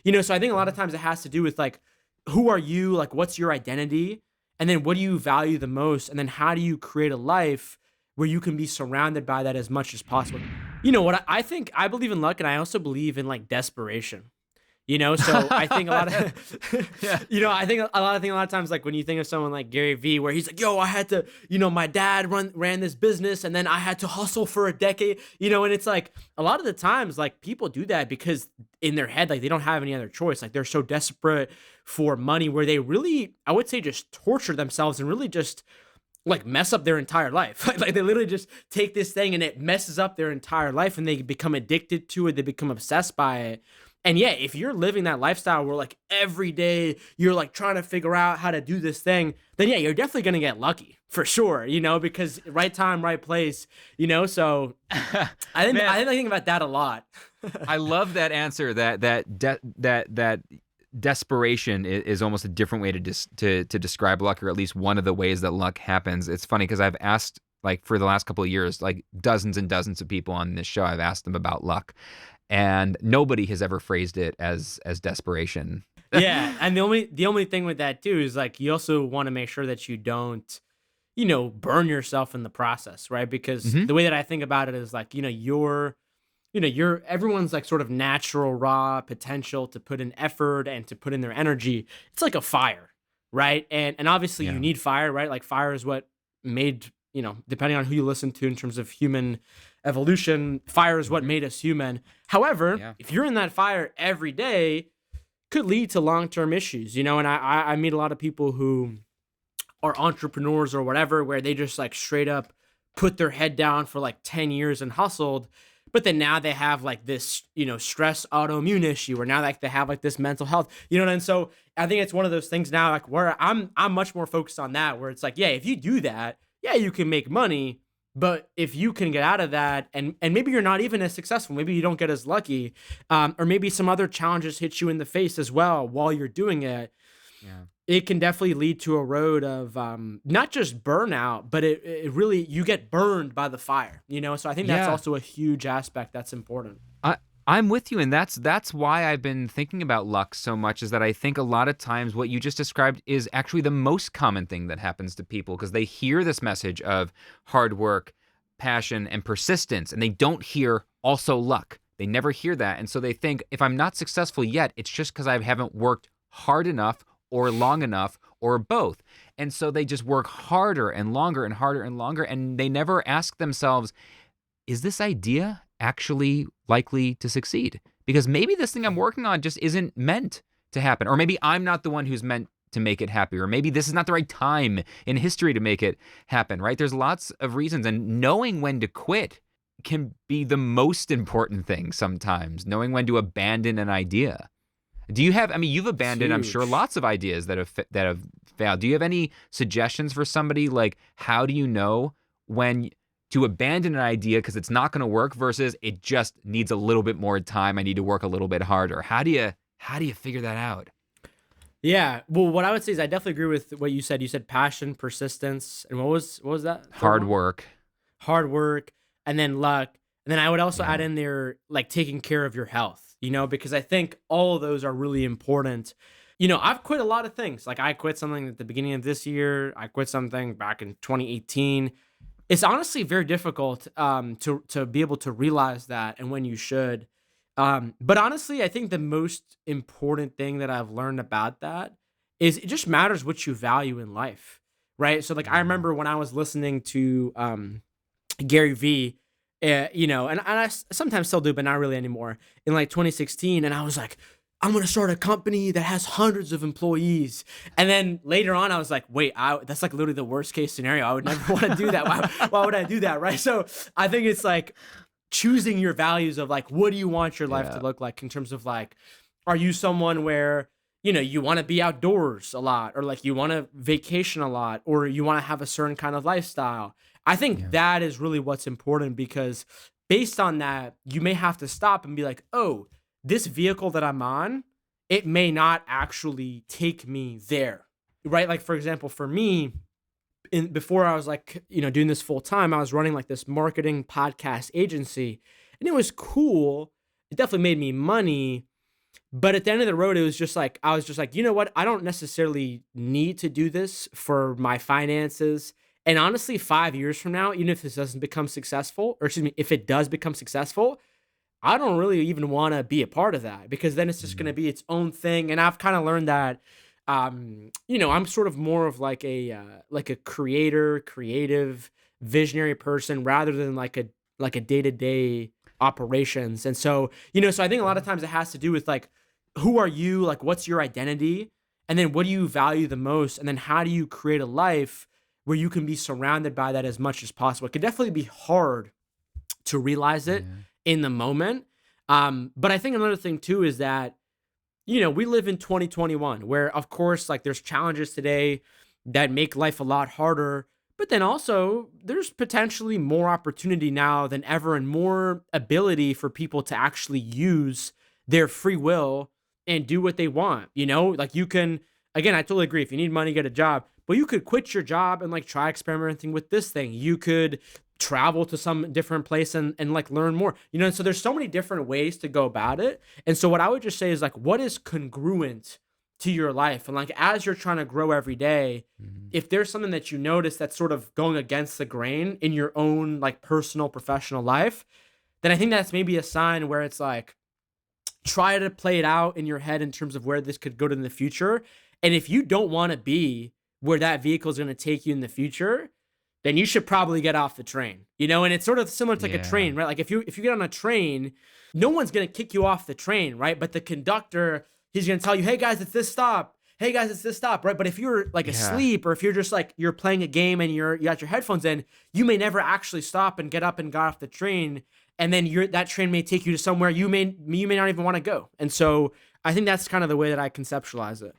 So I think a lot of times it has to do with like, who are you? Like, what's your identity? And then what do you value the most? And then how do you create a life where you can be surrounded by that as much as possible? You know what? I think I believe in luck, and I also believe in like desperation. So I think a lot of, Yeah. I think a lot of times, like when you think of someone like Gary Vee, where he's like, yo, I had to, my dad ran this business and then I had to hustle for a decade, and it's like a lot of the times, like people do that because in their head, like they don't have any other choice. Like they're so desperate for money where they really, I would say, just torture themselves and really just like mess up their entire life. Like they literally just take this thing and it messes up their entire life and they become addicted to it. They become obsessed by it. And yeah, if you're living that lifestyle where like every day you're like trying to figure out how to do this thing, then yeah, you're definitely going to get lucky for sure, because right time, right place, so I think about that a lot. I love that answer. That desperation is almost a different way to describe luck, or at least one of the ways that luck happens. It's funny because I've asked, like, for the last couple of years, like dozens and dozens of people on this show, I've asked them about luck, and nobody has ever phrased it as desperation. Yeah, and the only thing with that too is like you also want to make sure that you don't, burn yourself in the process, right? Because the way that I think about it is like, you're everyone's like sort of natural raw potential to put in effort and to put in their energy. It's like a fire, right? And obviously you need fire, right? Like fire is what made, depending on who you listen to in terms of human evolution, fire is what made us human. However, if you're in that fire every day, could lead to long-term issues, and I meet a lot of people who are entrepreneurs or whatever, where they just like straight up put their head down for like 10 years and hustled. But then now they have like this, stress autoimmune issue, or now like they have like this mental health, and so I think it's one of those things now, like where I'm much more focused on that, where it's like, yeah, if you do that, yeah, you can make money. But if you can get out of that, and maybe you're not even as successful, maybe you don't get as lucky, or maybe some other challenges hit you in the face as well while you're doing it, it can definitely lead to a road of not just burnout, but it really, you get burned by the fire, So I think that's also a huge aspect that's important. I'm with you, and that's why I've been thinking about luck so much, is that I think a lot of times what you just described is actually the most common thing that happens to people, because they hear this message of hard work, passion, and persistence, and they don't hear also luck. They never hear that, and so they think, if I'm not successful yet, it's just because I haven't worked hard enough or long enough or both. And so they just work harder and longer and harder and longer, and they never ask themselves, is this idea actually likely to succeed? Because maybe this thing I'm working on just isn't meant to happen. Or maybe I'm not the one who's meant to make it happy. Or maybe this is not the right time in history to make it happen, right? There's lots of reasons. And knowing when to quit can be the most important thing sometimes. Knowing when to abandon an idea. Do you have, you've abandoned, I'm sure, lots of ideas that have failed. Do you have any suggestions for somebody? Like, how do you know when to abandon an idea because it's not going to work versus it just needs a little bit more time, I need to work a little bit harder? How do you figure that out? Yeah, well, what I would say is I definitely agree with what you said. You said passion, persistence, and what was that? Hard work, and then luck. And then I would also add in there like taking care of your health, because I think all of those are really important. I've quit a lot of things. Like I quit something at the beginning of this year. I quit something back in 2018. It's honestly very difficult to be able to realize that and when you should. But honestly, I think the most important thing that I've learned about that is it just matters what you value in life, right? So like I remember when I was listening to Gary Vee, and I sometimes still do, but not really anymore, in like 2016, and I was like, I'm going to start a company that has hundreds of employees. And then later on, I was like, wait, that's like literally the worst case scenario. I would never want to do that. Why would I do that, right? So I think it's like choosing your values of like, what do you want your life to look like in terms of like, are you someone where, you want to be outdoors a lot, or like you want to vacation a lot, or you want to have a certain kind of lifestyle? I think that is really what's important, because based on that, you may have to stop and be like, oh, this vehicle that I'm on, it may not actually take me there, right? Like, for example, for me, before I was like, doing this full time, I was running like this marketing podcast agency, and it was cool. It definitely made me money, But at the end of the road, it was just like, I was just like, you know what? I don't necessarily need to do this for my finances. And honestly, 5 years from now, even if this doesn't become successful, or excuse me, if it does become successful, I don't really even want to be a part of that, because then it's just going to Mm. be its own thing. And I've kind of learned that, I'm sort of more of like a creator, creative, visionary person rather than like a day to day operations. And so, so I think a lot of times it has to do with like, who are you? Like, what's your identity? And then what do you value the most? And then how do you create a life where you can be surrounded by that as much as possible? It could definitely be hard to realize it Yeah. in the moment. But I think another thing too is that, we live in 2021 where, of course, like there's challenges today that make life a lot harder. But then also, there's potentially more opportunity now than ever and more ability for people to actually use their free will and do what they want. Like you can, again, I totally agree. If you need money, get a job, but you could quit your job and like try experimenting with this thing. You could travel to some different place and like learn more, and so there's so many different ways to go about it. And so what I would just say is like, what is congruent to your life? And like, as you're trying to grow every day, Mhm. if there's something that you notice that's sort of going against the grain in your own like personal, professional life, then I think that's maybe a sign where it's like, try to play it out in your head in terms of where this could go to in the future. And if you don't want to be where that vehicle is going to take you in the future, then you should probably get off the train. And it's sort of similar to like a Yeah. train, right? Like if you get on a train, no one's going to kick you off the train, right? But the conductor, he's going to tell you, "Hey guys, it's this stop. Hey guys, it's this stop," right? But if you're like Yeah. asleep, or if you're just like you're playing a game and you got your headphones in, you may never actually stop and get up and got off the train, and then that train may take you to somewhere you may not even want to go. And so I think that's kind of the way that I conceptualize it.